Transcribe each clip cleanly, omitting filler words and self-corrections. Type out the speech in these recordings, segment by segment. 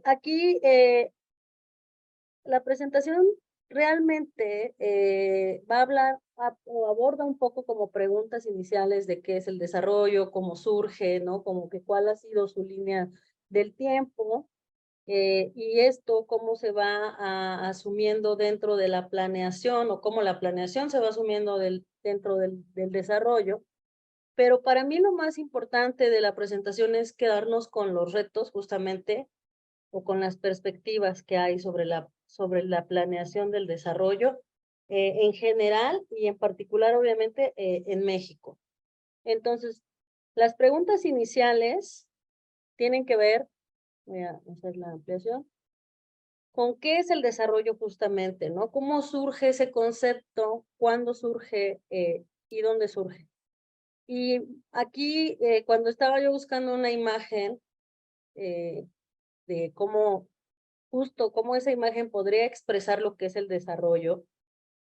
Aquí la presentación realmente va a hablar o aborda un poco como preguntas iniciales de qué es el desarrollo, cómo surge, ¿no? Como que cuál ha sido su línea del tiempo y esto cómo se va asumiendo dentro de la planeación o cómo la planeación se va asumiendo dentro del desarrollo. Pero para mí lo más importante de la presentación es quedarnos con los retos justamente o con las perspectivas que hay sobre la planeación del desarrollo en general y en particular, obviamente, en México. Entonces, las preguntas iniciales tienen que ver, voy a hacer la ampliación, con qué es el desarrollo justamente, ¿no? ¿Cómo surge ese concepto? ¿Cuándo surge y dónde surge? Y aquí, cuando estaba yo buscando una imagen eh, de cómo justo cómo esa imagen podría expresar lo que es el desarrollo.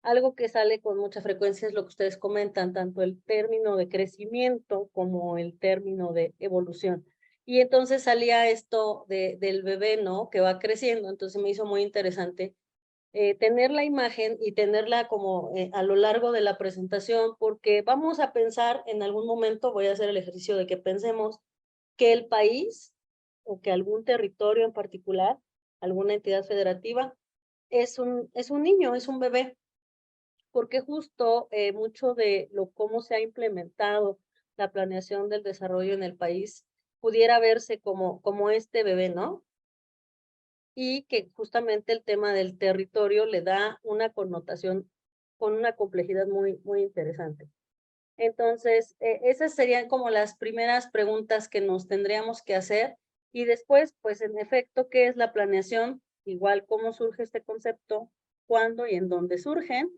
Algo que sale con mucha frecuencia es lo que ustedes comentan, tanto el término de crecimiento como el término de evolución. Y entonces salía esto del bebé, ¿no? Que va creciendo, entonces me hizo muy interesante tener la imagen y tenerla como a lo largo de la presentación, porque vamos a pensar en algún momento, voy a hacer el ejercicio de que pensemos que el país o que algún territorio en particular, alguna entidad federativa, es un niño, es un bebé, porque justo mucho de cómo se ha implementado la planeación del desarrollo en el país pudiera verse como este bebé, ¿no? Y que justamente el tema del territorio le da una connotación con una complejidad muy interesante. Entonces, esas serían como las primeras preguntas que nos tendríamos que hacer y después, pues en efecto, ¿qué es la planeación? Igual, ¿cómo surge este concepto? ¿Cuándo y en dónde surgen?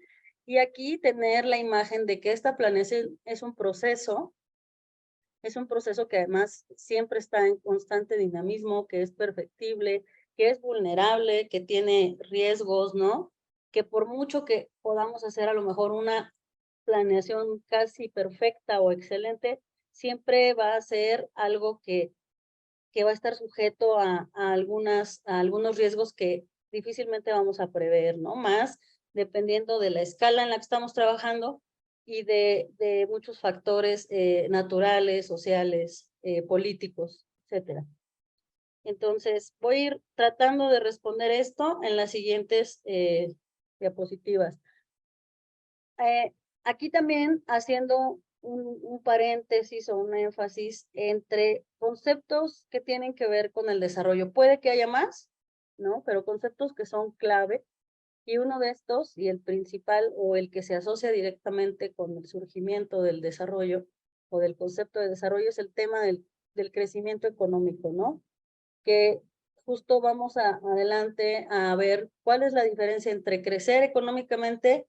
Y aquí tener la imagen de que esta planeación es un proceso que además siempre está en constante dinamismo, que es perfectible, que es vulnerable, que tiene riesgos, ¿no? Que por mucho que podamos hacer a lo mejor una planeación casi perfecta o excelente, siempre va a ser algo que va a estar sujeto a algunos riesgos que difícilmente vamos a prever, ¿no? Más dependiendo de la escala en la que estamos trabajando y de muchos factores naturales, sociales, políticos, etcétera. Entonces, voy a ir tratando de responder esto en las siguientes diapositivas. Aquí también haciendo un paréntesis o un énfasis entre conceptos que tienen que ver con el desarrollo. Puede que haya más, ¿no? Pero conceptos que son clave. Y uno de estos, y el principal o el que se asocia directamente con el surgimiento del desarrollo o del concepto de desarrollo, es el tema del crecimiento económico, ¿no? Que justo vamos adelante a ver cuál es la diferencia entre crecer económicamente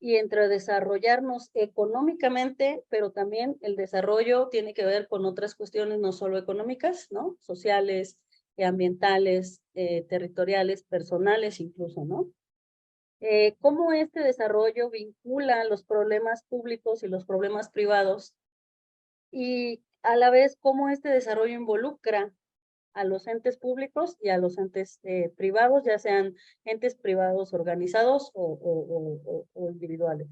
y entre desarrollarnos económicamente, pero también el desarrollo tiene que ver con otras cuestiones no solo económicas, ¿no? Sociales, ambientales, territoriales, personales incluso, ¿no? Cómo este desarrollo vincula los problemas públicos y los problemas privados y a la vez cómo este desarrollo involucra a los entes públicos y a los entes privados, ya sean entes privados organizados o individuales.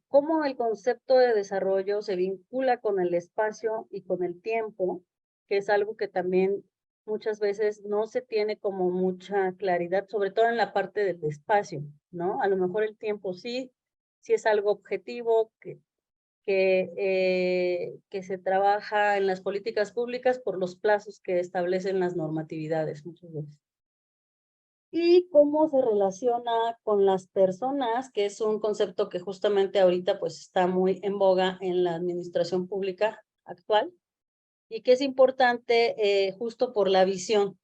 Cómo el concepto de desarrollo se vincula con el espacio y con el tiempo, que es algo que también muchas veces no se tiene como mucha claridad, sobre todo en la parte del espacio, ¿no? A lo mejor el tiempo sí, sí es algo objetivo que se trabaja en las políticas públicas por los plazos que establecen las normatividades muchas veces. Y cómo se relaciona con las personas, que es un concepto que justamente ahorita pues está muy en boga en la administración pública actual y que es importante justo por la visión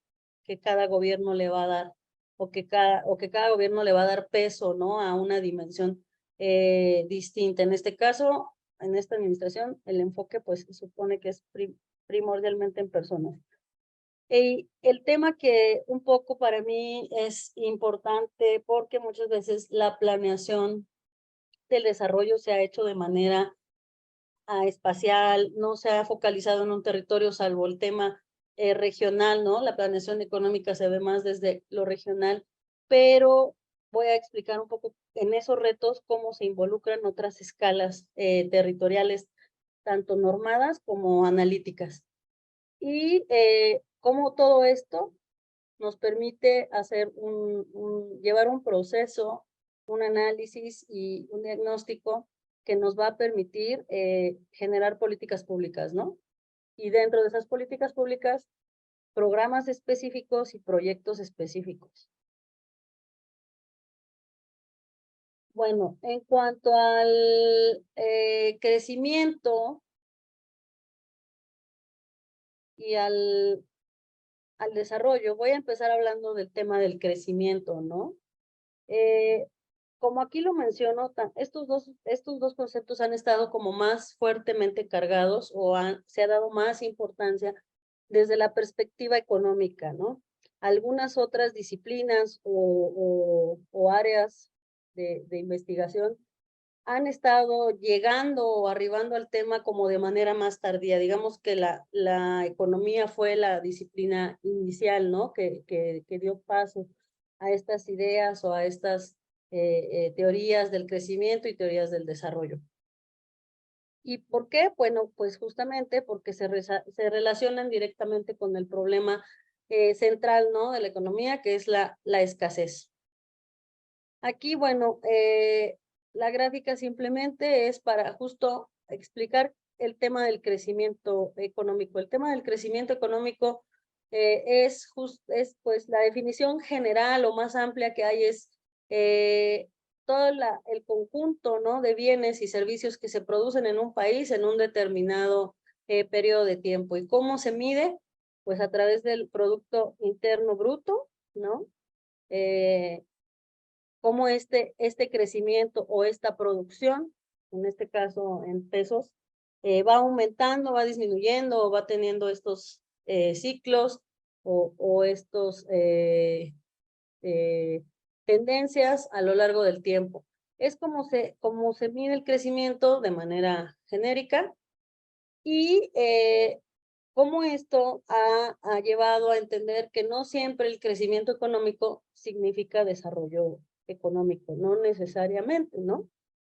que cada gobierno le va a dar o que cada gobierno le va a dar peso, ¿no? A una dimensión distinta. En este caso, en esta administración, el enfoque pues se supone que es primordialmente en personas. Y el tema que un poco para mí es importante porque muchas veces la planeación del desarrollo se ha hecho de manera espacial, no se ha focalizado en un territorio salvo el tema regional, ¿no? La planeación económica se ve más desde lo regional, pero voy a explicar un poco en esos retos cómo se involucran otras escalas territoriales, tanto normadas como analíticas. Y cómo todo esto nos permite hacer llevar un proceso, un análisis y un diagnóstico que nos va a permitir generar políticas públicas, ¿no? Y dentro de esas políticas públicas, programas específicos y proyectos específicos. Bueno, en cuanto al crecimiento y al desarrollo, voy a empezar hablando del tema del crecimiento, ¿no? Como aquí lo menciono, estos dos conceptos han estado como más fuertemente cargados o se ha dado más importancia desde la perspectiva económica, ¿no? Algunas otras disciplinas o áreas de investigación han estado llegando o arribando al tema como de manera más tardía. Digamos que la economía fue la disciplina inicial, ¿no? Que dio paso a estas ideas o a estas teorías del crecimiento y teorías del desarrollo. ¿Y por qué? Bueno, pues justamente porque se relacionan directamente con el problema central, ¿no? De la economía, que es la escasez. Aquí, bueno, la gráfica simplemente es para justo explicar el tema del crecimiento económico. El tema del crecimiento económico es pues la definición general o más amplia que hay es todo el conjunto, ¿no? De bienes y servicios que se producen en un país en un determinado periodo de tiempo. ¿Y cómo se mide? Pues a través del Producto Interno Bruto, ¿no? Cómo este crecimiento o esta producción, en este caso en pesos, va aumentando, va disminuyendo, o va teniendo estos ciclos o estos tendencias a lo largo del tiempo. Es como se mide el crecimiento de manera genérica y cómo esto ha llevado a entender que no siempre el crecimiento económico significa desarrollo económico, no necesariamente, ¿no?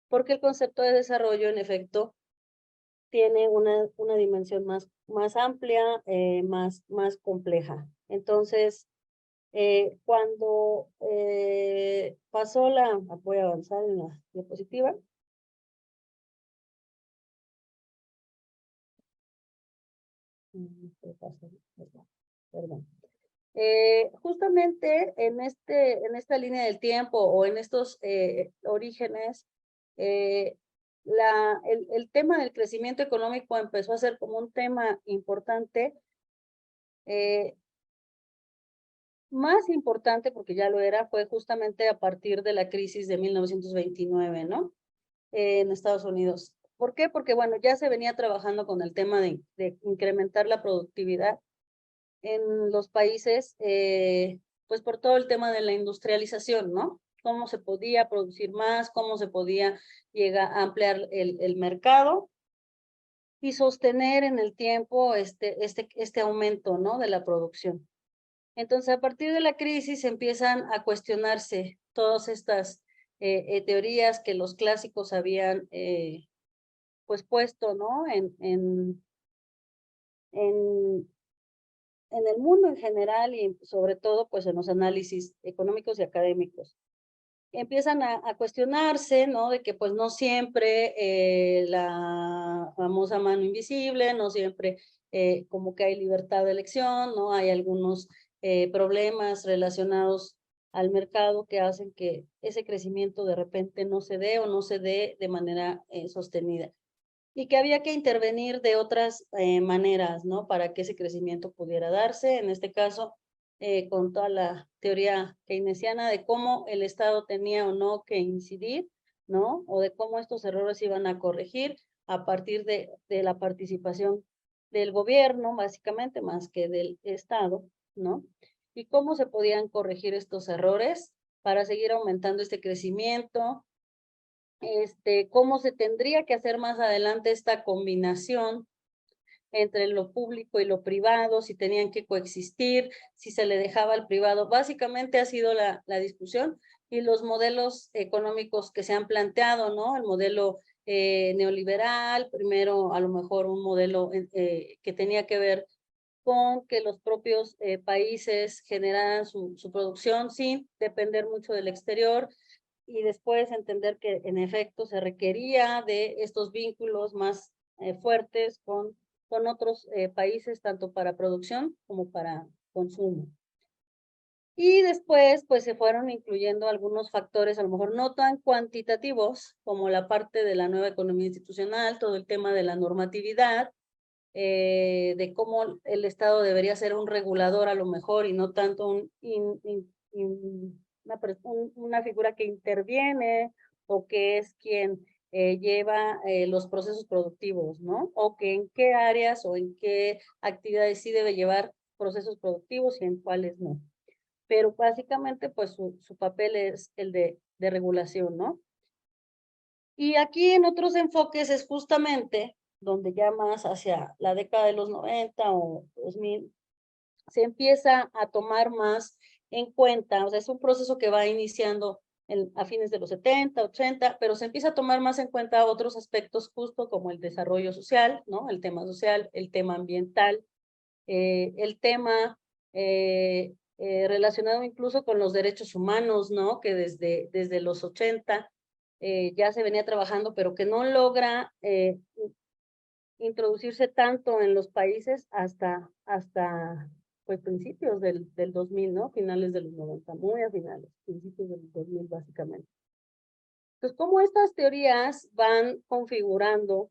Porque el concepto de desarrollo, en efecto, tiene una dimensión más amplia, más compleja. Entonces, cuando pasó voy a avanzar en la diapositiva. Perdón. Justamente en esta línea del tiempo o en estos orígenes, el tema del crecimiento económico empezó a ser como un tema importante, más importante porque ya lo era, fue justamente a partir de la crisis de 1929, ¿no? En Estados Unidos. ¿Por qué? Porque, bueno, ya se venía trabajando con el tema de incrementar la productividad en los países, pues por todo el tema de la industrialización, ¿no? Cómo se podía producir más, cómo se podía llegar a ampliar el mercado y sostener en el tiempo este aumento, ¿no? De la producción. Entonces, a partir de la crisis empiezan a cuestionarse todas estas teorías que los clásicos habían pues puesto, ¿no? En el mundo en general y sobre todo pues en los análisis económicos y académicos. Empiezan a cuestionarse, ¿no? De que pues no siempre la famosa mano invisible, no siempre como que hay libertad de elección, ¿no? Hay algunos problemas relacionados al mercado que hacen que ese crecimiento de repente no se dé o no se dé de manera sostenida y que había que intervenir de otras maneras, ¿no? Para que ese crecimiento pudiera darse, en este caso, con toda la teoría keynesiana de cómo el Estado tenía o no que incidir, ¿no? O de cómo estos errores iban a corregir a partir de la participación del gobierno, básicamente, más que del Estado, ¿no? Y cómo se podían corregir estos errores para seguir aumentando este crecimiento, cómo se tendría que hacer más adelante esta combinación entre lo público y lo privado, si tenían que coexistir, si se le dejaba al privado. Básicamente ha sido la discusión y los modelos económicos que se han planteado, ¿no? El modelo neoliberal, primero a lo mejor un modelo que tenía que ver con que los propios países generaran su producción sin depender mucho del exterior, y después entender que en efecto se requería de estos vínculos más fuertes con otros países, tanto para producción como para consumo. Y después, pues se fueron incluyendo algunos factores, a lo mejor no tan cuantitativos, como la parte de la nueva economía institucional, todo el tema de la normatividad, de cómo el Estado debería ser un regulador a lo mejor y no tanto una figura que interviene o que es quien lleva los procesos productivos, ¿no? O que en qué áreas o en qué actividades sí debe llevar procesos productivos y en cuáles no. Pero básicamente, pues su papel es el de regulación, ¿no? Y aquí en otros enfoques es justamente donde ya más hacia la década de los 90 o 2000 se empieza a tomar más en cuenta, o sea, es un proceso que va iniciando a fines de los 70, 80, pero se empieza a tomar más en cuenta otros aspectos justo como el desarrollo social, ¿no? El tema social, el tema ambiental, el tema relacionado incluso con los derechos humanos, ¿no? Que desde los 80 ya se venía trabajando, pero que no logra introducirse tanto en los países hasta pues principios del 2000, ¿no? Finales de los 90, muy a finales, principios del 2000 básicamente. Entonces, cómo estas teorías van configurando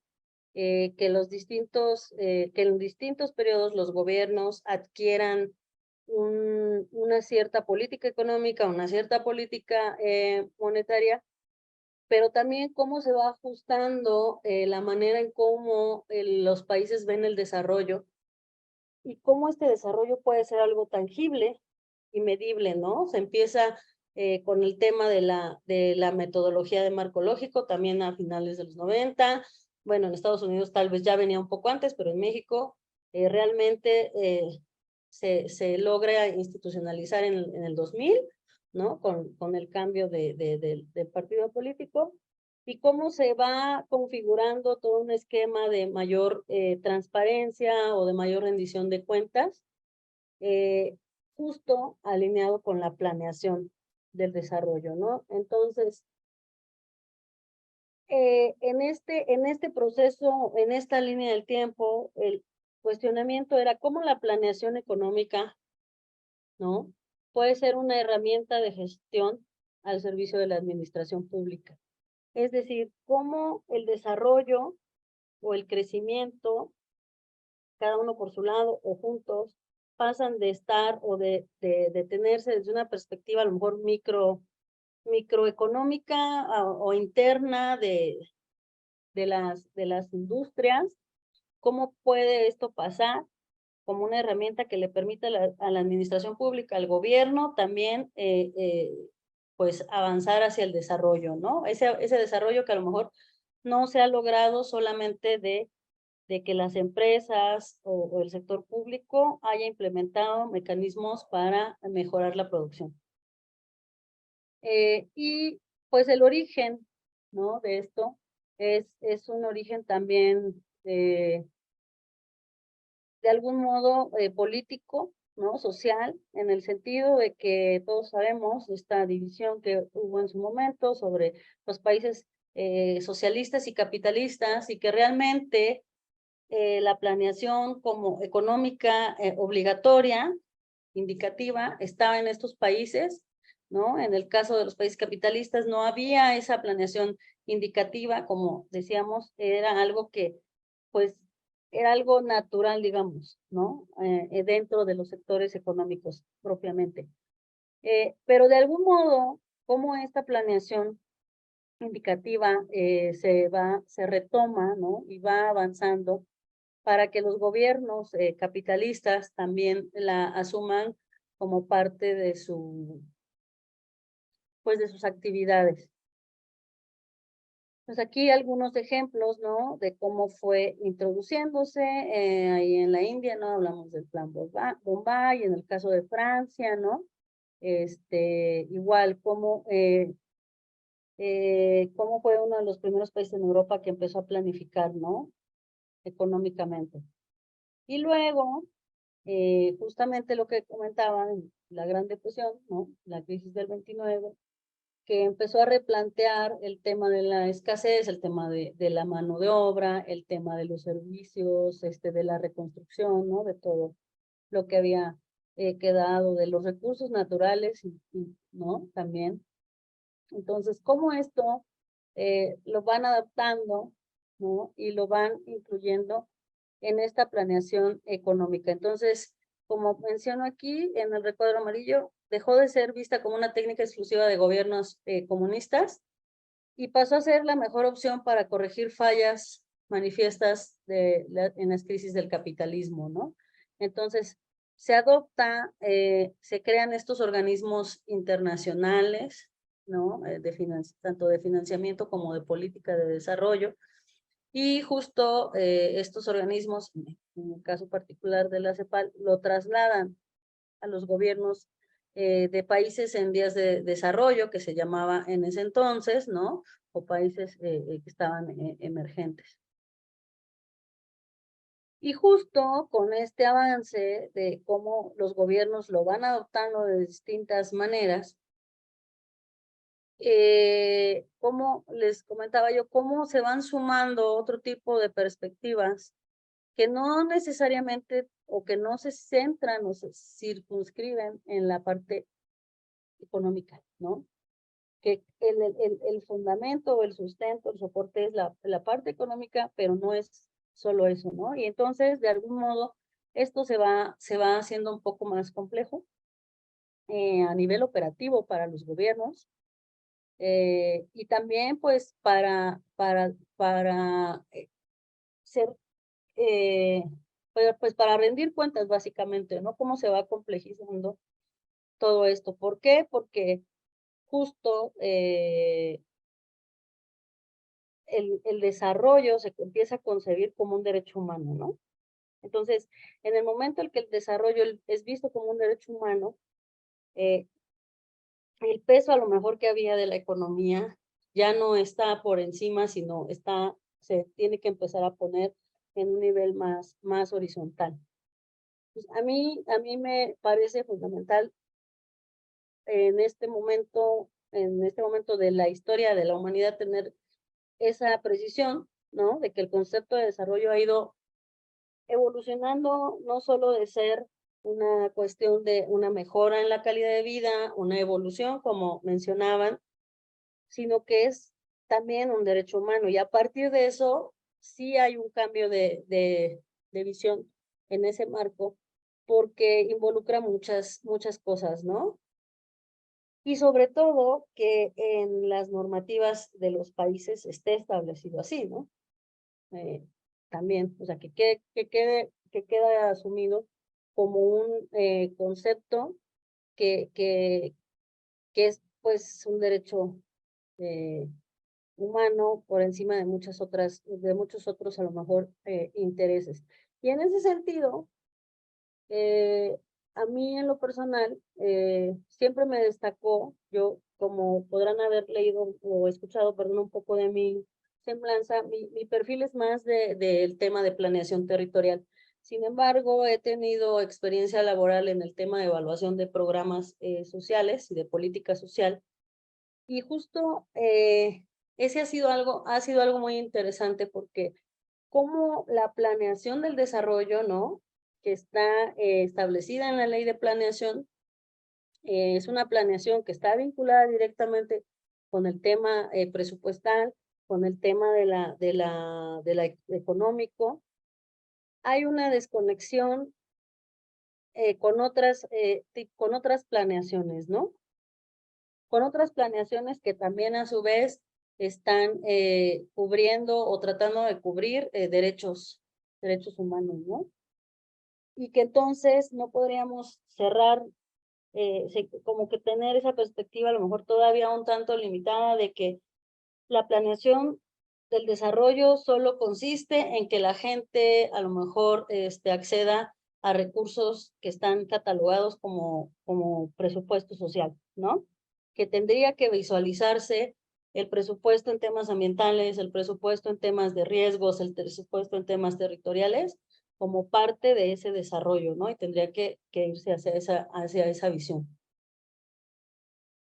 que en distintos periodos los gobiernos adquieran una cierta política económica, una cierta política monetaria, pero también cómo se va ajustando la manera en cómo los países ven el desarrollo y cómo este desarrollo puede ser algo tangible y medible, ¿no? Se empieza con el tema de la metodología de marco lógico, también a finales de los 90. Bueno, en Estados Unidos tal vez ya venía un poco antes, pero en México realmente se logra institucionalizar en el 2000, ¿no? Con el cambio del partido político, y cómo se va configurando todo un esquema de mayor transparencia o de mayor rendición de cuentas, justo alineado con la planeación del desarrollo, ¿no? Entonces, en este proceso, en esta línea del tiempo, el cuestionamiento era cómo la planeación económica, ¿no? Puede ser una herramienta de gestión al servicio de la administración pública. Es decir, cómo el desarrollo o el crecimiento, cada uno por su lado o juntos, pasan de estar o de tenerse desde una perspectiva a lo mejor microeconómica o interna de las industrias. ¿Cómo puede esto pasar como una herramienta que le permita a la administración pública, al gobierno, también pues avanzar hacia el desarrollo, ¿no? Ese desarrollo que a lo mejor no se ha logrado solamente de que las empresas o el sector público haya implementado mecanismos para mejorar la producción. Y pues el origen, ¿no? De esto es un origen también de algún modo político, ¿no? Social, en el sentido de que todos sabemos esta división que hubo en su momento sobre los países socialistas y capitalistas, y que realmente la planeación como económica obligatoria, indicativa, estaba en estos países, ¿no? En el caso de los países capitalistas no había esa planeación indicativa, como decíamos, era algo que, pues, era algo natural, digamos, ¿no? Dentro de los sectores económicos propiamente. Pero de algún modo, como esta planeación indicativa se retoma, ¿no? Y va avanzando para que los gobiernos capitalistas también la asuman como parte de pues de sus actividades. Pues aquí algunos ejemplos, ¿no? De cómo fue introduciéndose ahí en la India, ¿no? Hablamos del plan Bombay, en el caso de Francia, ¿no? Igual, cómo fue uno de los primeros países en Europa que empezó a planificar, ¿no? Económicamente. Y luego, justamente lo que comentaban, la Gran Depresión, ¿no? La crisis del 29, que empezó a replantear el tema de la escasez, el tema de la mano de obra, el tema de los servicios, de la reconstrucción, ¿no? De todo lo que había quedado, de los recursos naturales, ¿no? También. Entonces, cómo esto lo van adaptando, ¿no? Y lo van incluyendo en esta planeación económica. Entonces, como menciono aquí, en el recuadro amarillo, dejó de ser vista como una técnica exclusiva de gobiernos comunistas y pasó a ser la mejor opción para corregir fallas manifiestas en las crisis del capitalismo, ¿no? Entonces, se adopta, se crean estos organismos internacionales, ¿no? Tanto de financiamiento como de política de desarrollo, y justo estos organismos, en el caso particular de la CEPAL, lo trasladan a los gobiernos de países en vías de desarrollo, que se llamaba en ese entonces, ¿no? O países que estaban emergentes. Y justo con este avance de cómo los gobiernos lo van adoptando de distintas maneras, como les comentaba yo, cómo se van sumando otro tipo de perspectivas que no necesariamente o que no se centran o se circunscriben en la parte económica, ¿no? Que el fundamento o el sustento, el soporte es la parte económica, pero no es solo eso, ¿no? Y entonces, de algún modo, esto se va haciendo un poco más complejo a nivel operativo para los gobiernos, y también pues para ser, pues para rendir cuentas básicamente, ¿no? Cómo se va complejizando todo esto. ¿Por qué? Porque justo el desarrollo se empieza a concebir como un derecho humano, ¿no? Entonces, en el momento en que el desarrollo es visto como un derecho humano, el peso a lo mejor que había de la economía ya no está por encima, sino se tiene que empezar a poner en un nivel más horizontal. Pues a mí me parece fundamental en este momento de la historia de la humanidad, tener esa precisión, ¿no? De que el concepto de desarrollo ha ido evolucionando, no solo de ser una cuestión de una mejora en la calidad de vida, una evolución, como mencionaban, sino que es también un derecho humano. Y a partir de eso, sí hay un cambio de visión en ese marco, porque involucra muchas cosas, ¿no? Y sobre todo que en las normativas de los países esté establecido así, ¿no? También, o sea, que quede asumido como un concepto que es pues un derecho humano por encima de muchos otros a lo mejor intereses. Y en ese sentido, a mí en lo personal, siempre me destacó, yo como podrán haber leído o escuchado, perdón, un poco de mi semblanza, mi perfil es más del tema de planeación territorial. Sin embargo, he tenido experiencia laboral en el tema de evaluación de programas sociales y de política social. Y justo ese ha sido algo muy interesante porque como la planeación del desarrollo, ¿no? Que está establecida en la ley de planeación, es una planeación que está vinculada directamente con el tema presupuestal, con el tema de la económico. Hay una desconexión con otras planeaciones, ¿no? Con otras planeaciones que también a su vez están cubriendo o tratando de cubrir derechos humanos, ¿no? Y que entonces no podríamos cerrar, como que tener esa perspectiva a lo mejor todavía un tanto limitada de que la planeación del desarrollo solo consiste en que la gente a lo mejor acceda a recursos que están catalogados como presupuesto social, ¿no? Que tendría que visualizarse el presupuesto en temas ambientales, el presupuesto en temas de riesgos, el presupuesto en temas territoriales, como parte de ese desarrollo, ¿no? Y tendría que irse hacia esa visión.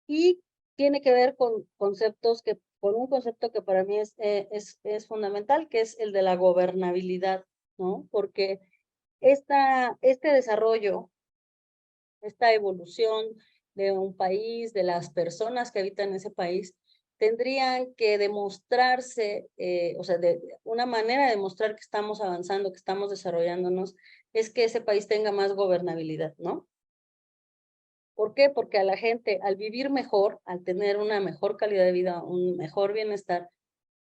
Y tiene que ver con un concepto que para mí es fundamental, que es el de la gobernabilidad, ¿no? Porque este desarrollo, esta evolución de un país, de las personas que habitan ese país, tendrían que demostrarse, o sea, una manera de demostrar que estamos avanzando, que estamos desarrollándonos, es que ese país tenga más gobernabilidad, ¿no? ¿Por qué? Porque a la gente, al vivir mejor, al tener una mejor calidad de vida, un mejor bienestar,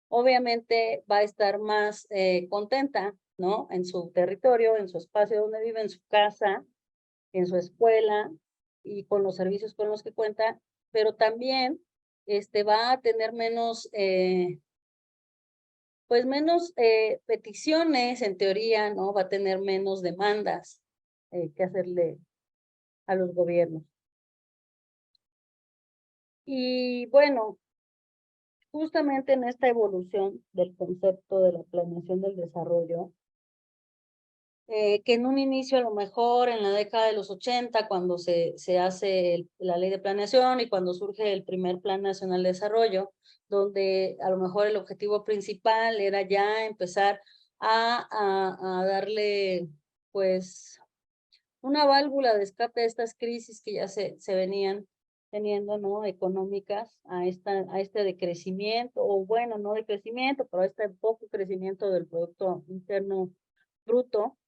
obviamente va a estar más contenta, ¿no? En su territorio, en su espacio donde vive, en su casa, en su escuela y con los servicios con los que cuenta, pero también va a tener menos, pues menos peticiones en teoría, ¿no? Va a tener menos demandas que hacerle a los gobiernos. Y bueno, justamente en esta evolución del concepto de la planeación del desarrollo, que en un inicio a lo mejor en la década de los 80, cuando se hace la ley de planeación y cuando surge el primer Plan Nacional de Desarrollo, donde a lo mejor el objetivo principal era ya empezar a darle pues una válvula de escape a estas crisis que ya se venían teniendo, ¿no? Económicas, a este decrecimiento, o bueno, no decrecimiento, pero a este poco crecimiento del Producto Interno Bruto.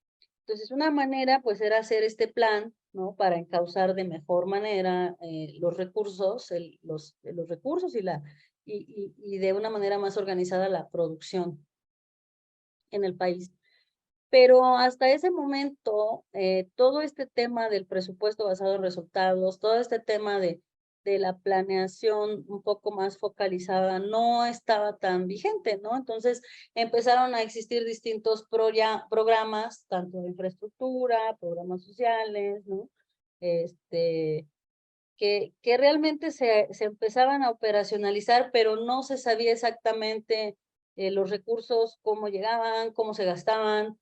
Entonces, una manera, pues, era hacer este plan, ¿no? Para encauzar de mejor manera los recursos, los recursos y de una manera más organizada la producción en el país. Pero hasta ese momento, todo este tema del presupuesto basado en resultados, todo este tema de la planeación un poco más focalizada no estaba tan vigente, ¿no? Entonces empezaron a existir distintos programas, tanto de infraestructura, programas sociales, ¿no? Que realmente se empezaban a operacionalizar, pero no se sabía exactamente los recursos, cómo llegaban, cómo se gastaban,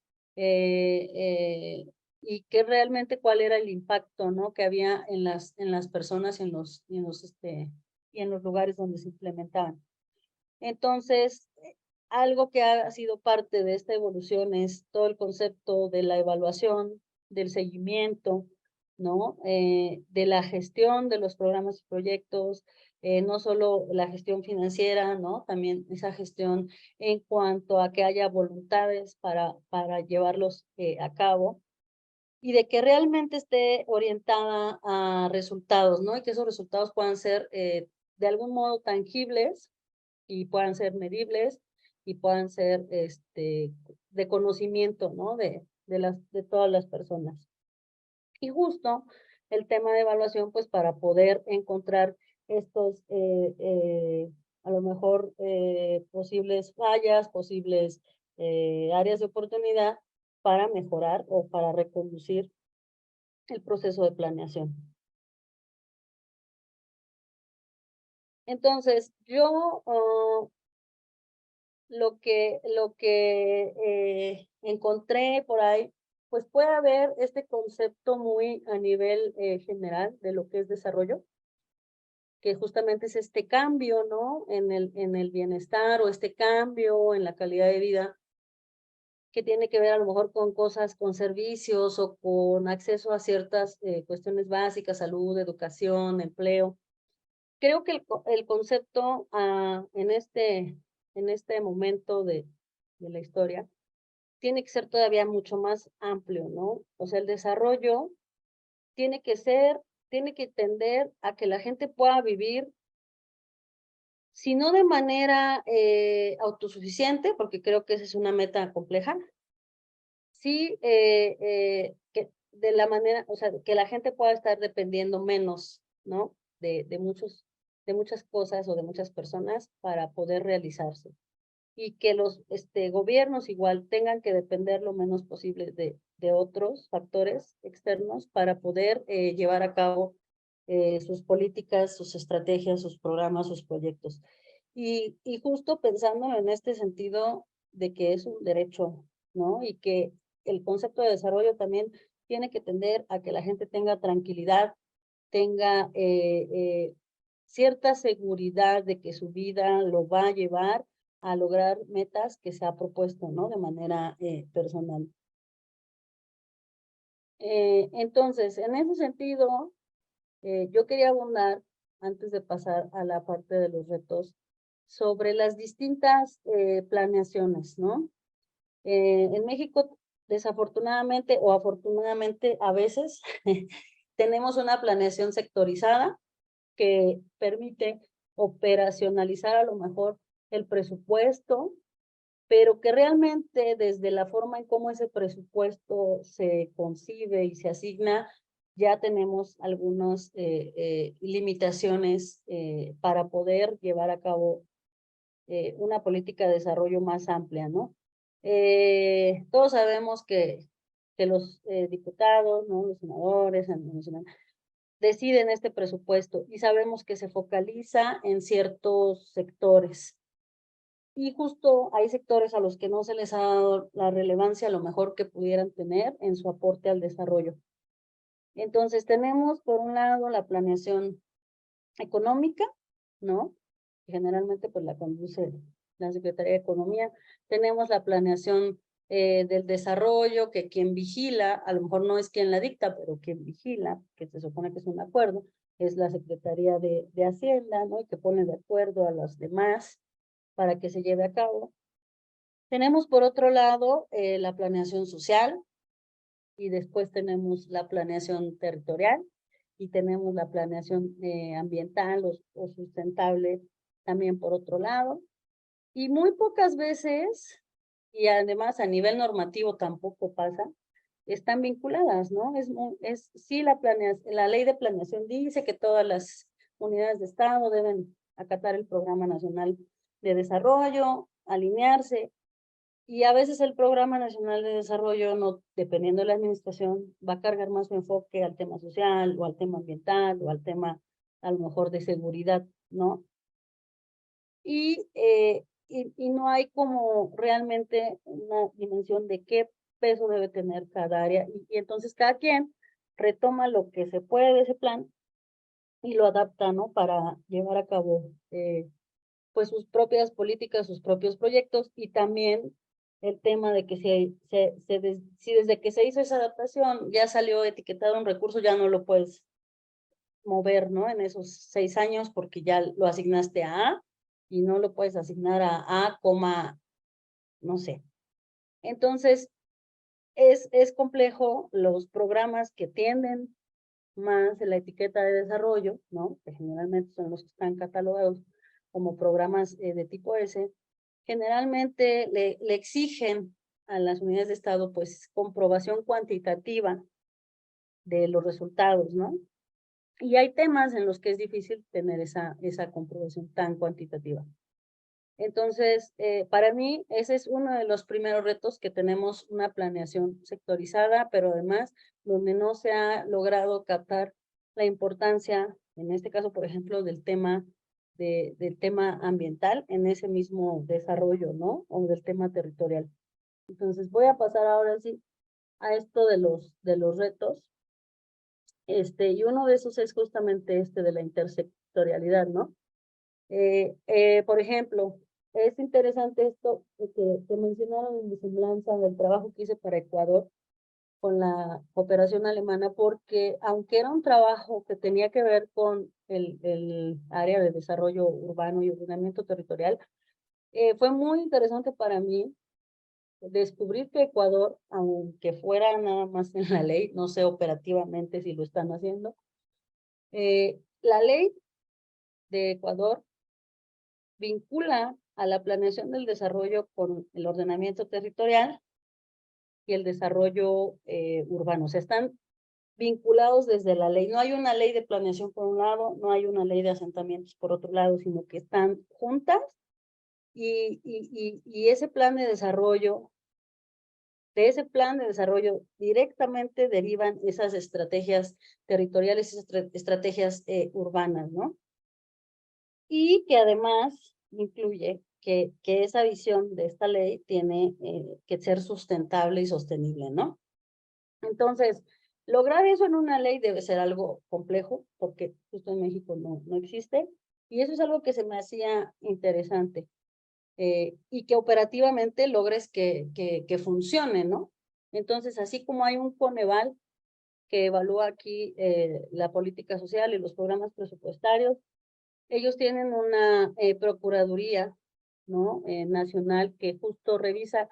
y que realmente cuál era el impacto, ¿no? Que había en las personas y en los lugares donde se implementaban. Entonces, algo que ha sido parte de esta evolución es todo el concepto de la evaluación, del seguimiento, ¿no? De la gestión de los programas y proyectos, no solo la gestión financiera, ¿no? También esa gestión en cuanto a que haya voluntades para llevarlos a cabo y de que realmente esté orientada a resultados, ¿no? Y que esos resultados puedan ser de algún modo tangibles y puedan ser medibles y puedan ser de conocimiento, ¿no? De todas las personas. Y justo el tema de evaluación, pues para poder encontrar estos, a lo mejor, posibles fallas, posibles áreas de oportunidad para mejorar o para reconducir el proceso de planeación. Entonces, yo lo que encontré por ahí, pues puede haber este concepto muy a nivel general de lo que es desarrollo, que justamente es este cambio, ¿no? En el bienestar o este cambio en la calidad de vida que tiene que ver a lo mejor con cosas, con servicios o con acceso a ciertas cuestiones básicas, salud, educación, empleo. Creo que el concepto en este momento de la historia tiene que ser todavía mucho más amplio, ¿no? O sea, el desarrollo tiene que tender a que la gente pueda vivir, si no de manera autosuficiente, porque creo que esa es una meta compleja, sí que de la manera, o sea, que la gente pueda estar dependiendo menos, ¿no? De muchas cosas o de muchas personas para poder realizarse. y que los gobiernos igual tengan que depender lo menos posible de otros factores externos para poder llevar a cabo sus políticas, sus estrategias, sus programas, sus proyectos. Y justo pensando en este sentido de que es un derecho, ¿no? Y que el concepto de desarrollo también tiene que tender a que la gente tenga tranquilidad, tenga cierta seguridad de que su vida lo va a llevar a lograr metas que se ha propuesto, ¿no? De manera personal. Entonces, en ese sentido, yo quería abundar, antes de pasar a la parte de los retos, sobre las distintas planeaciones, ¿no? En México, desafortunadamente o afortunadamente, a veces tenemos una planeación sectorizada que permite operacionalizar a lo mejor el presupuesto, pero que realmente desde la forma en cómo ese presupuesto se concibe y se asigna, ya tenemos algunas limitaciones para poder llevar a cabo una política de desarrollo más amplia, ¿no? Todos sabemos que los diputados, ¿no? Los senadores, deciden este presupuesto y sabemos que se focaliza en ciertos sectores. Y justo hay sectores a los que no se les ha dado la relevancia a lo mejor que pudieran tener en su aporte al desarrollo. Entonces tenemos por un lado la planeación económica, ¿no? Generalmente pues la conduce la Secretaría de Economía. Tenemos la planeación del desarrollo, que quien vigila, a lo mejor no es quien la dicta, pero quien vigila, que se supone que es un acuerdo, es la Secretaría de Hacienda, ¿no? Y que pone de acuerdo a los demás para que se lleve a cabo. Tenemos por otro lado la planeación social y después tenemos la planeación territorial y tenemos la planeación ambiental o sustentable también por otro lado. Y muy pocas veces, y además a nivel normativo tampoco pasa, están vinculadas, ¿no? Sí, la ley de planeación dice que todas las unidades de Estado deben acatar el Programa Nacional de Desarrollo, alinearse, y a veces el Programa Nacional de Desarrollo, no, dependiendo de la administración, va a cargar más su enfoque al tema social o al tema ambiental o al tema a lo mejor de seguridad, ¿no? Y no hay como realmente una dimensión de qué peso debe tener cada área y entonces cada quien retoma lo que se puede de ese plan y lo adapta, ¿no? Para llevar a cabo pues sus propias políticas, sus propios proyectos y también el tema de que si desde que se hizo esa adaptación ya salió etiquetado un recurso, ya no lo puedes mover, ¿no? En esos 6 años porque ya lo asignaste a A y no lo puedes asignar a A, no sé. Entonces, es complejo los programas que tienden más en la etiqueta de desarrollo, ¿no? Que generalmente son los que están catalogados como programas de tipo S, generalmente le exigen a las unidades de Estado, pues, comprobación cuantitativa de los resultados, ¿no? Y hay temas en los que es difícil tener esa comprobación tan cuantitativa. Entonces, para mí, ese es uno de los primeros retos, que tenemos una planeación sectorizada, pero además donde no se ha logrado captar la importancia, en este caso, por ejemplo, del tema ambiental en ese mismo desarrollo, ¿no? O del tema territorial. Entonces, voy a pasar ahora sí a esto de los retos. Y uno de esos es justamente de la intersectorialidad, ¿no? Por ejemplo, es interesante esto que mencionaron en mi semblanza del trabajo que hice para Ecuador con la cooperación alemana, porque aunque era un trabajo que tenía que ver con el área de desarrollo urbano y ordenamiento territorial, fue muy interesante para mí descubrir que Ecuador, aunque fuera nada más en la ley, no sé operativamente si lo están haciendo, la ley de Ecuador vincula a la planeación del desarrollo con el ordenamiento territorial y el desarrollo urbano. O sea, están vinculados desde la ley. No hay una ley de planeación por un lado, no hay una ley de asentamientos por otro lado, sino que están juntas Y ese plan de desarrollo, de ese plan de desarrollo directamente derivan esas estrategias territoriales, esas estrategias urbanas, ¿no? Y que además incluye que esa visión de esta ley tiene que ser sustentable y sostenible, ¿no? Entonces, lograr eso en una ley debe ser algo complejo, porque justo en México no existe, y eso es algo que se me hacía interesante, y que operativamente logres que funcione, ¿no? Entonces, así como hay un Coneval que evalúa aquí la política social y los programas presupuestarios, ellos tienen una procuraduría, ¿no? Nacional que justo revisa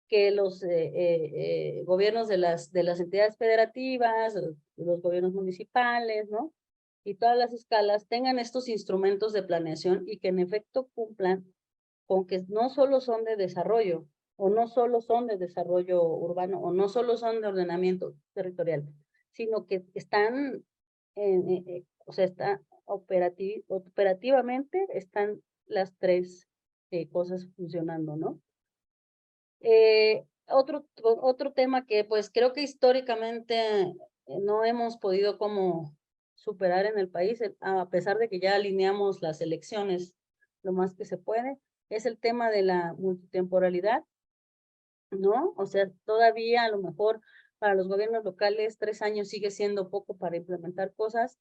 que los gobiernos de las entidades federativas, los gobiernos municipales, ¿no? Y todas las escalas tengan estos instrumentos de planeación y que en efecto cumplan con que no solo son de desarrollo, o no solo son de desarrollo urbano, o no solo son de ordenamiento territorial, sino que están, o sea, operativamente están las tres cosas funcionando, ¿no? Otro tema que pues creo que históricamente no hemos podido como superar en el país, a pesar de que ya alineamos las elecciones lo más que se puede, es el tema de la multitemporalidad, ¿no? O sea, todavía a lo mejor para los gobiernos locales 3 años sigue siendo poco para implementar cosas.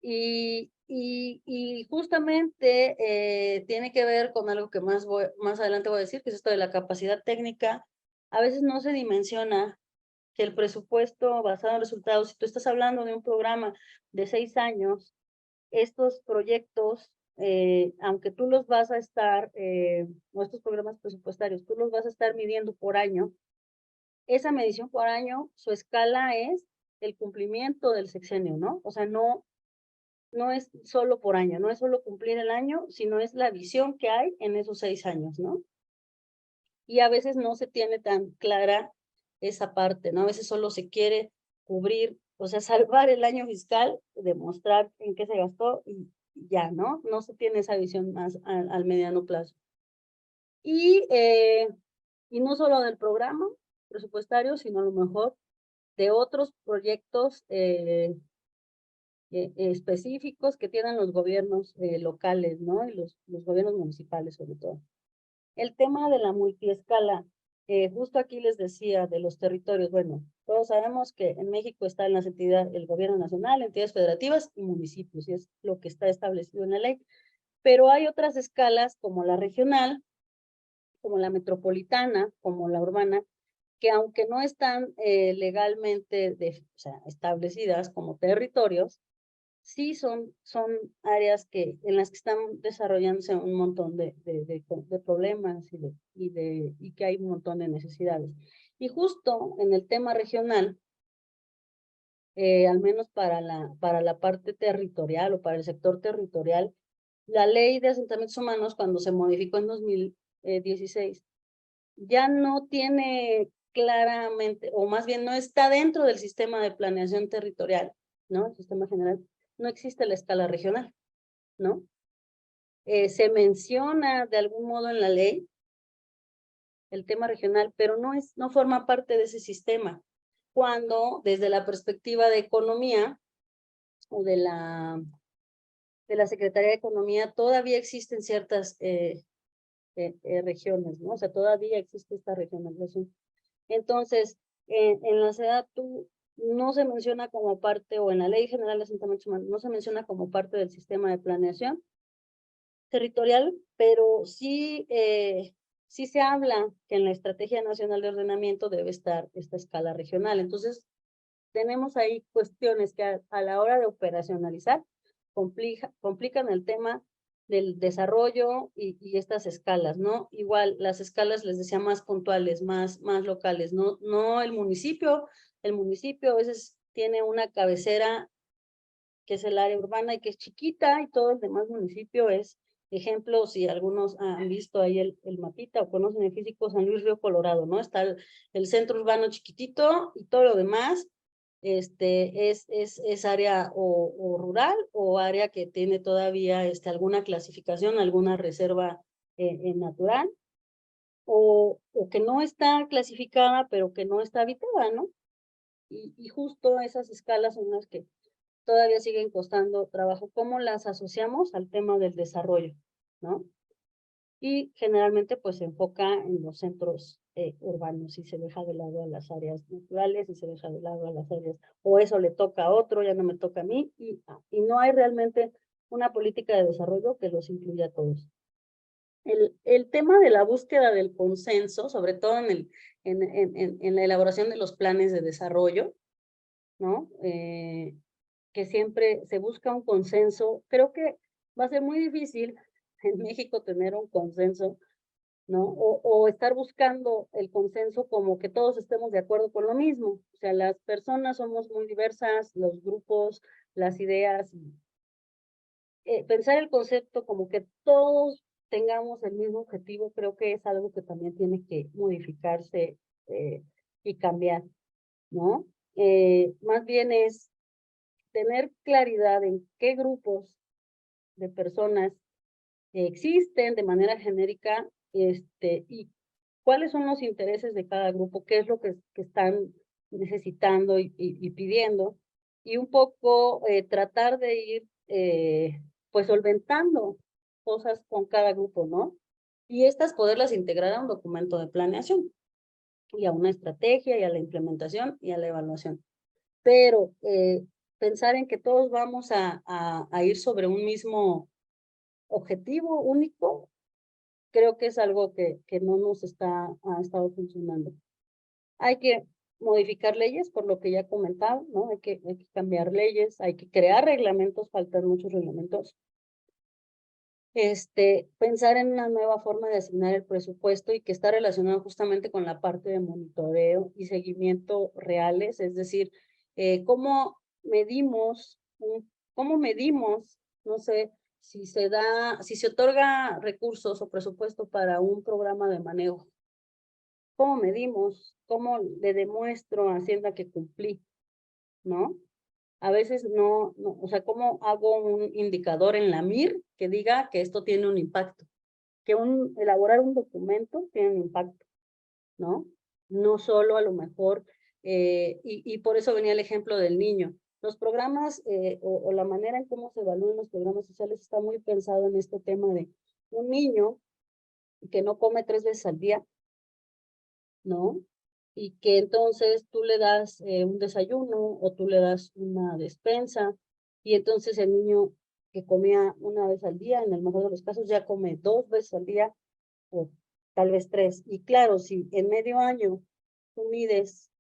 Y justamente tiene que ver con algo que más adelante voy a decir, que es esto de la capacidad técnica. A veces no se dimensiona que el presupuesto basado en resultados, si tú estás hablando de un programa de 6 años, estos proyectos, aunque tú los vas a estar, o estos programas presupuestarios, tú los vas a estar midiendo por año, esa medición por año, su escala es el cumplimiento del sexenio, ¿no? O sea, no es solo por año, no es solo cumplir el año, sino es la visión que hay en esos 6 años, ¿no? Y a veces no se tiene tan clara esa parte, ¿no? A veces solo se quiere cubrir, o sea, salvar el año fiscal, demostrar en qué se gastó y ya, ¿no? No se tiene esa visión más al mediano plazo. Y no solo del programa presupuestario, sino a lo mejor de otros proyectos específicos que tienen los gobiernos locales, ¿no? Y los gobiernos municipales sobre todo. El tema de la multiescala, justo aquí les decía de los territorios, bueno, todos sabemos que en México está en las entidades, el gobierno nacional, entidades federativas y municipios, y es lo que está establecido en la ley, pero hay otras escalas como la regional, como la metropolitana, como la urbana, que aunque no están legalmente o sea, establecidas como territorios, sí son áreas en las que están desarrollándose un montón de problemas y que hay un montón de necesidades. Y justo en el tema regional, al menos para la parte territorial o para el sector territorial, la ley de asentamientos humanos, cuando se modificó en 2016, ya no tiene claramente, o más bien no está dentro del sistema de planeación territorial, ¿no? El sistema general, no existe la escala regional, ¿no? Se menciona de algún modo en la ley el tema regional, pero no forma parte de ese sistema. Cuando desde la perspectiva de economía o de la Secretaría de Economía todavía existen ciertas regiones, ¿no? O sea, todavía existe esta regionalización. Entonces, en la SEDATU no se menciona como parte, o en la Ley General de Asentamientos Humanos, no se menciona como parte del sistema de planeación territorial, pero sí, sí se habla que en la Estrategia Nacional de Ordenamiento debe estar esta escala regional. Entonces, tenemos ahí cuestiones que a la hora de operacionalizar complican el tema del desarrollo y estas escalas, ¿no? Igual las escalas, les decía, más puntuales, más locales, no el municipio a veces tiene una cabecera que es el área urbana y que es chiquita y todo el demás municipio es, ejemplo, si algunos han visto ahí el mapita o conocen el físico, San Luis Río Colorado, ¿no? Está el centro urbano chiquitito y todo lo demás es área o rural o área que tiene todavía alguna clasificación, alguna reserva natural, o que no está clasificada, pero que no está habitada, ¿no? Y justo esas escalas son las que todavía siguen costando trabajo. ¿Cómo las asociamos al tema del desarrollo, no? Y generalmente pues se enfoca en los centros urbanos y se deja de lado a las áreas naturales y se deja de lado a las áreas, o eso le toca a otro, ya no me toca a mí, y no hay realmente una política de desarrollo que los incluya a todos. El tema de la búsqueda del consenso, sobre todo en la elaboración de los planes de desarrollo, ¿no? Que siempre se busca un consenso. Creo que va a ser muy difícil en México tener un consenso, ¿no? O estar buscando el consenso como que todos estemos de acuerdo con lo mismo. O sea, las personas somos muy diversas, los grupos, las ideas. Pensar el concepto como que todos tengamos el mismo objetivo, creo que es algo que también tiene que modificarse y cambiar, ¿no? Más bien es tener claridad en qué grupos de personas existen de manera genérica, y cuáles son los intereses de cada grupo, qué es lo que están necesitando y pidiendo, y un poco tratar de ir pues solventando cosas con cada grupo, ¿no? Y estas poderlas integrar a un documento de planeación, y a una estrategia, y a la implementación, y a la evaluación. Pero pensar en que todos vamos a ir sobre un objetivo único, creo que es algo que no nos ha estado funcionando. Hay que modificar leyes, por lo que ya comentaba, ¿no? Hay que cambiar leyes, hay que crear reglamentos, faltan muchos reglamentos. Pensar en una nueva forma de asignar el presupuesto y que está relacionado justamente con la parte de monitoreo y seguimiento reales, es decir, cómo medimos, no sé, si se otorga recursos o presupuesto para un programa de manejo. ¿Cómo medimos? ¿Cómo le demuestro a Hacienda que cumplí? ¿No? A veces o sea, ¿cómo hago un indicador en la MIR que diga que esto tiene un impacto? Que elaborar un documento tiene un impacto, ¿no? No solo a lo mejor, y por eso venía el ejemplo del niño. Los programas o la manera en cómo se evalúan los programas sociales está muy pensado en este tema de un niño que no come 3 veces al día, ¿no? Y que entonces tú le das un desayuno o tú le das una despensa, y entonces el niño que comía 1 vez al día, en el mejor de los casos ya come 2 veces al día o tal vez 3. Y claro, si en medio año tú mides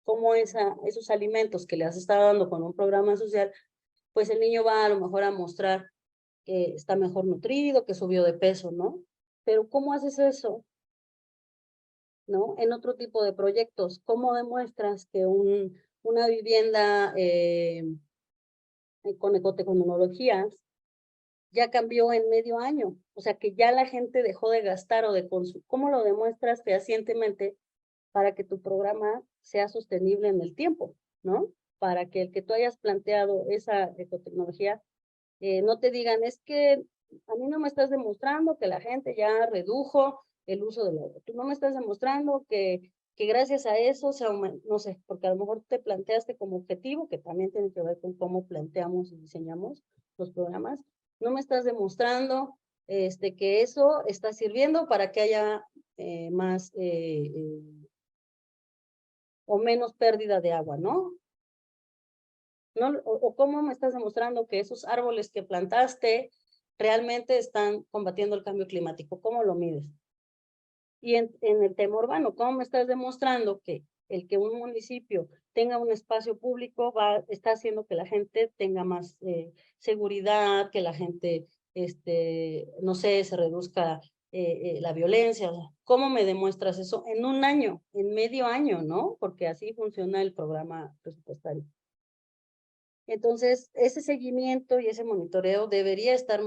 cómo esos alimentos que le has estado dando con un programa social, pues el niño va a lo mejor a mostrar que está mejor nutrido, que subió de peso, ¿no? Pero ¿cómo haces eso, no? En otro tipo de proyectos, ¿cómo demuestras que una vivienda con ecotecnologías ya cambió en medio año? O sea, que ya la gente dejó de gastar o de consumir. ¿Cómo lo demuestras fehacientemente para que tu programa sea sostenible en el tiempo, ¿no? Para que el que tú hayas planteado esa ecotecnología, no te digan, es que a mí no me estás demostrando que la gente ya redujo el uso del agua. Tú no me estás demostrando que gracias a eso se aumentó, no sé, porque a lo mejor te planteaste como objetivo, que también tiene que ver con cómo planteamos y diseñamos los programas. No me estás demostrando que eso está sirviendo para que haya más o menos pérdida de agua, ¿no? ¿No? O cómo me estás demostrando que esos árboles que plantaste realmente están combatiendo el cambio climático. ¿Cómo lo mides? Y en el tema urbano, ¿cómo me estás demostrando que el que un municipio tenga un espacio público está haciendo que la gente tenga más seguridad, que la gente, no sé, se reduzca la violencia? ¿Cómo me demuestras eso en un año, en medio año, no? Porque así funciona el programa presupuestario. Entonces, ese seguimiento y ese monitoreo debería estar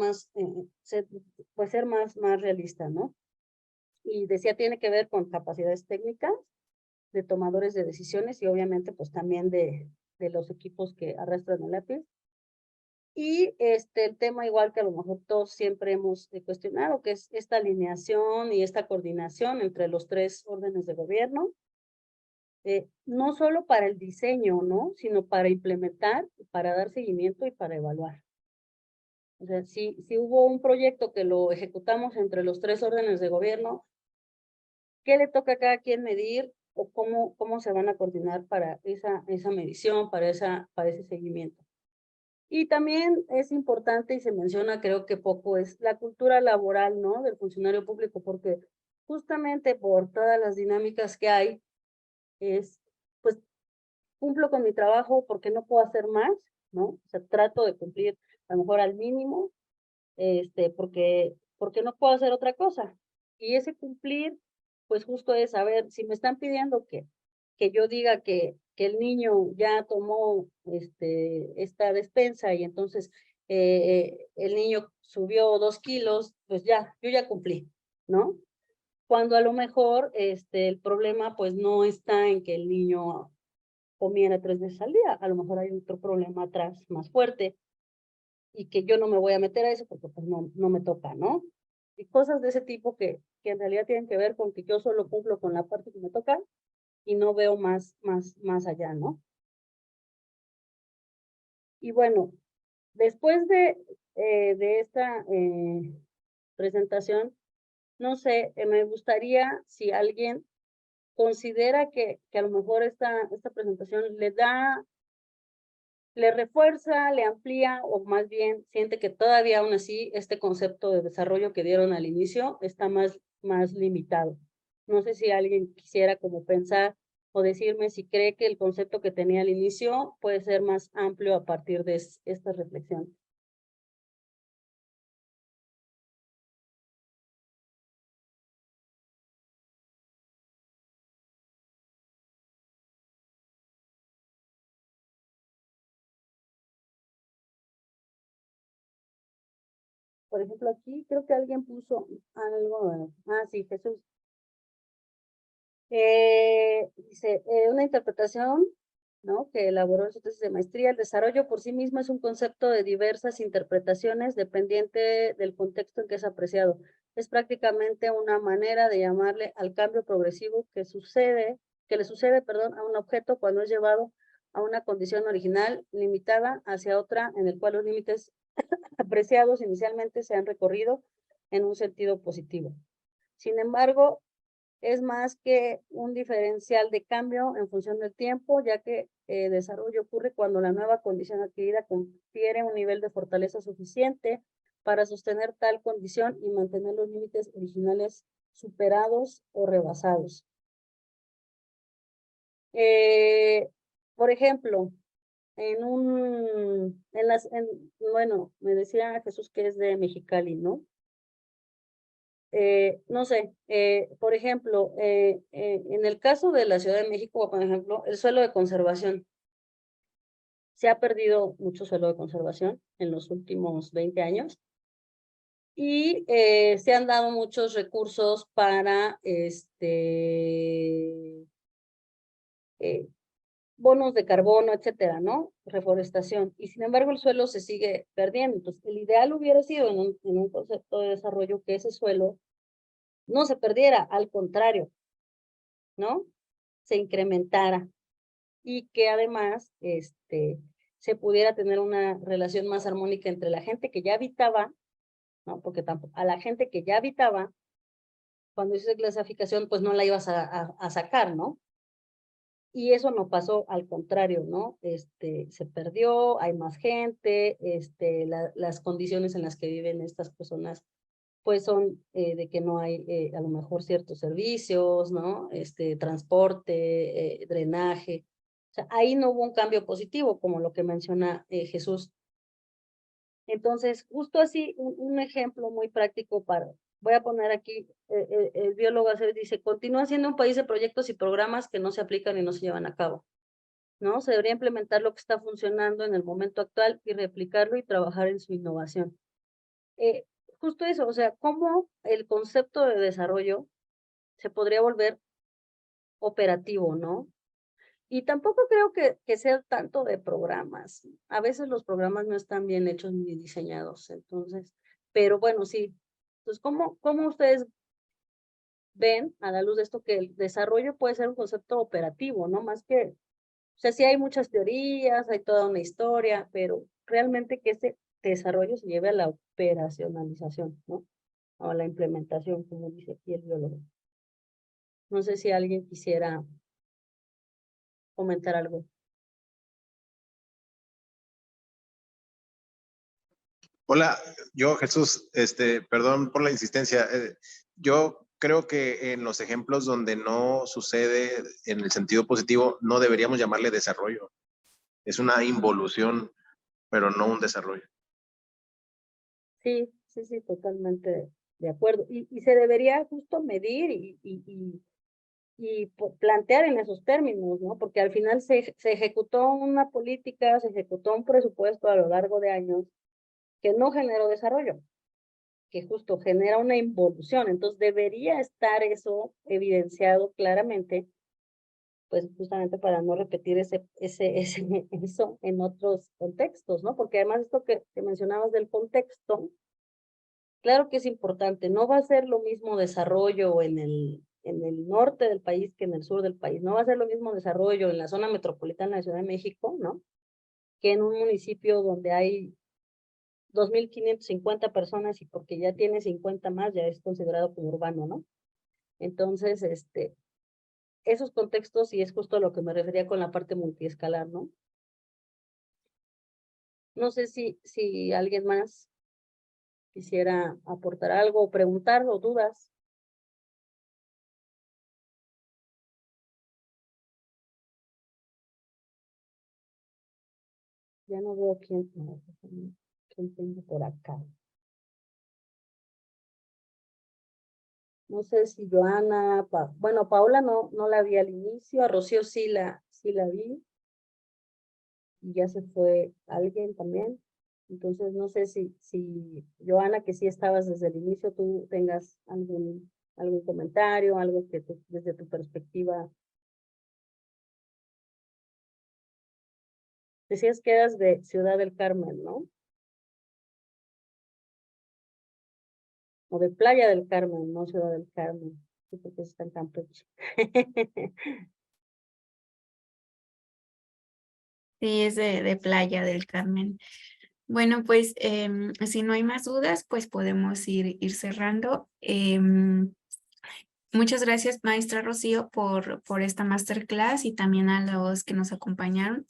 ser más realista, ¿no? Y decía, tiene que ver con capacidades técnicas de tomadores de decisiones y obviamente pues también de los equipos que arrastran el lápiz. Y el tema igual que a lo mejor todos siempre hemos cuestionado, que es esta alineación y esta coordinación entre los tres órdenes de gobierno, no solo para el diseño, ¿no? Sino para implementar, para dar seguimiento y para evaluar. O sea, si hubo un proyecto que lo ejecutamos entre los tres órdenes de gobierno, ¿qué le toca a cada quien medir o cómo se van a coordinar para esa medición, para ese seguimiento? Y también es importante, y se menciona creo que poco, es la cultura laboral, ¿no? Del funcionario público, porque justamente por todas las dinámicas que hay, pues cumplo con mi trabajo porque no puedo hacer más, ¿no? O sea, trato de cumplir a lo mejor al mínimo, porque no puedo hacer otra cosa. Y ese cumplir, pues justo es, a ver, si me están pidiendo que yo diga que el niño ya tomó esta despensa y entonces el niño subió 2 kilos, pues ya, yo ya cumplí, ¿no? Cuando a lo mejor el problema pues no está en que el niño comiera 3 veces al día, a lo mejor hay otro problema atrás más fuerte y que yo no me voy a meter a eso porque pues no me toca, ¿no? Y cosas de ese tipo que en realidad tienen que ver con que yo solo cumplo con la parte que me toca y no veo más allá, ¿no? Y bueno, después de esta presentación, no sé, me gustaría si alguien considera que a lo mejor esta presentación le refuerza, le amplía o más bien siente que todavía aún así este concepto de desarrollo que dieron al inicio está más limitado. No sé si alguien quisiera como pensar o decirme si cree que el concepto que tenía al inicio puede ser más amplio a partir de esta reflexión. Por ejemplo, aquí creo que alguien puso algo, sí, Jesús. Dice, una interpretación, ¿no? Que elaboró en su tesis de maestría. El desarrollo por sí mismo es un concepto de diversas interpretaciones dependiente del contexto en que es apreciado. Es prácticamente una manera de llamarle al cambio progresivo que le sucede, perdón, a un objeto cuando es llevado a una condición original limitada hacia otra en el cual los límites apreciados inicialmente se han recorrido en un sentido positivo. Sin embargo, es más que un diferencial de cambio en función del tiempo, ya que el desarrollo ocurre cuando la nueva condición adquirida confiere un nivel de fortaleza suficiente para sostener tal condición y mantener los límites originales superados o rebasados. Por ejemplo, bueno, me decía Jesús que es de Mexicali, ¿no? No sé, por ejemplo, en el caso de la Ciudad de México, por ejemplo, el suelo de conservación. Se ha perdido mucho suelo de conservación en los últimos 20 años y se han dado muchos recursos para bonos de carbono, etcétera, ¿no? Reforestación. Y sin embargo, el suelo se sigue perdiendo. Entonces, el ideal hubiera sido en un concepto de desarrollo que ese suelo no se perdiera, al contrario, ¿no? Se incrementara y que además se pudiera tener una relación más armónica entre la gente que ya habitaba, ¿no? Porque tampoco, a la gente que ya habitaba, cuando hice clasificación, pues no la ibas a sacar, ¿no? Y eso no pasó, al contrario, ¿no? Se perdió, hay más gente, las condiciones en las que viven estas personas pues son de que no hay a lo mejor ciertos servicios, ¿no? Transporte, drenaje. O sea, ahí no hubo un cambio positivo, como lo que menciona Jesús. Entonces, justo así, un ejemplo muy práctico voy a poner aquí, el biólogo dice, continúa siendo un país de proyectos y programas que no se aplican y no se llevan a cabo, ¿no? Se debería implementar lo que está funcionando en el momento actual y replicarlo y trabajar en su innovación. Eh, Justo eso, o sea, cómo el concepto de desarrollo se podría volver operativo, ¿no? Y tampoco creo que sea tanto de programas. A veces los programas no están bien hechos ni diseñados, entonces, pero bueno, sí. Entonces, ¿cómo ustedes ven a la luz de esto que el desarrollo puede ser un concepto operativo, ¿no? Más que, o sea, sí hay muchas teorías, hay toda una historia, pero realmente que ese desarrollo se lleve a la operacionalización, ¿no? O a la implementación, como dice aquí el biólogo. No sé si alguien quisiera comentar algo. Hola, yo Jesús, perdón por la insistencia. Yo creo que en los ejemplos donde no sucede en el sentido positivo, no deberíamos llamarle desarrollo. Es una involución, pero no un desarrollo. Sí, sí, sí, totalmente de acuerdo. Y se debería justo medir y plantear en esos términos, ¿no? Porque al final se ejecutó una política, se ejecutó un presupuesto a lo largo de años que no generó desarrollo, que justo genera una involución. Entonces debería estar eso evidenciado claramente, pues justamente para no repetir eso en otros contextos, ¿no? Porque además esto que mencionabas del contexto, claro que es importante, no va a ser lo mismo desarrollo en el norte del país que en el sur del país, no va a ser lo mismo desarrollo en la zona metropolitana de Ciudad de México, ¿no? Que en un municipio donde hay 2.550 personas y porque ya tiene 50 más ya es considerado como urbano, ¿no? Entonces, esos contextos, y es justo a lo que me refería con la parte multiescalar, ¿no? No sé si alguien más quisiera aportar algo, o preguntar o dudas. Ya no veo quién tengo por acá. No sé si Joana, bueno, Paola no la vi al inicio, a Rocío sí la vi, y ya se fue alguien también. Entonces, no sé si Joana, que sí estabas desde el inicio, tú tengas algún comentario, algo que desde tu perspectiva. Decías que eras de Ciudad del Carmen, ¿no? O de Playa del Carmen, no Ciudad del Carmen. Sí, porque está en Campeche. Sí, es de Playa del Carmen. Bueno, pues si no hay más dudas, pues podemos ir cerrando. Muchas gracias, maestra Rocío, por esta masterclass y también a los que nos acompañaron.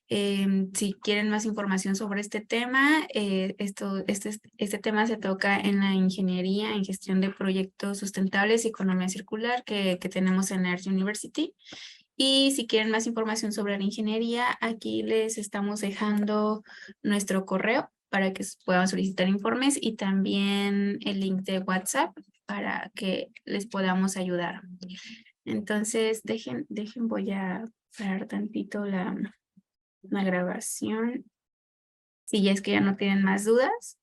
Si quieren más información sobre este tema, este tema se toca en la ingeniería en gestión de proyectos sustentables y economía circular que tenemos en Earth University. Y si quieren más información sobre la ingeniería, aquí les estamos dejando nuestro correo para que puedan solicitar informes y también el link de WhatsApp para que les podamos ayudar. Entonces, voy a parar tantito la grabación. Si ya es que ya no tienen más dudas.